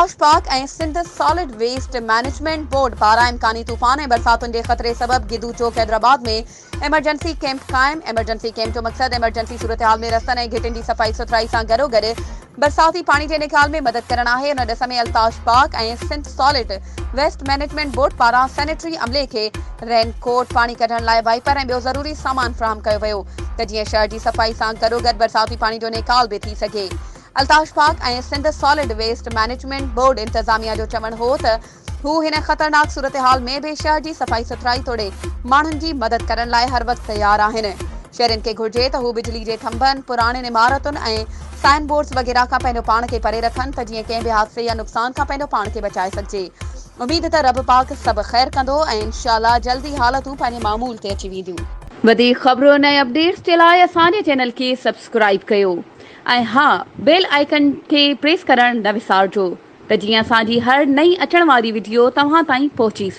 अल्ताश पाक ऐं Sindh solid waste management board पारां इम्कानी तूफ़ान ऐं बरसातुनि जे ख़तरे सबबि गिदू चौक हैदराबाद में एमरजेंसी कैंप क़ाइम। एमरजेंसी कैंप जो मक़सदु एमरजेंसी सूरत हाल में रस्तनि ऐं घिटियुनि जी सफ़ाई सुथराई सां गॾोगॾु बरसाती पाणी जे निकाल में मदद करणु आहे। इन ॾिस में अल्ताश पाक ऐं Sindh solid waste management board पारां सैनिटरी अमले खे रेनकोट, पाणी कढण लाइ वाइपर ऐं ॿियो ज़रूरी सामान फ़राहम कयो वियो त जीअं शहर जी सफ़ाई सां गॾोगॾु बरसाती पाणी जो निकाल बि थी सघे। अल्ताश पाक ऐं Sindh solid waste management board इंतज़ामिया जो चवणु हो त हू हिन ख़तरनाक सूरत हाल में बि शहर जी सफ़ाई सुथराई तोड़े माण्हुनि जी मदद करण लाइ हर वक़्तु तयारु आहिनि। शहरनि खे घुर्जे त हू बिजली जे थंभनि, पुराणियुनि इमारतुनि ऐं साइन बोर्ड्स वग़ैरह खां पंहिंजो पाण खे परे रखनि त जीअं कंहिं बि हादसे या नुक़सान खां पंहिंजो पाण खे बचाए सघिजे। उमेद त रब पाक सभु ख़ैर कंदो ऐं इंशाअल्लाह जल्दी हालतूं पंहिंजे मामूल ते अची वेंदियूं। वधीक ख़बरुनि ऐं अपडेट्स जे लाइ असांजे चैनल खे सब्सक्राइब कयो ऐं हा, बेल आइकन खे प्रेस करणु न विसारिजो त जीअं असांजी हर नई अचण वारी वीडियो तव्हां ताईं पहुची सघे।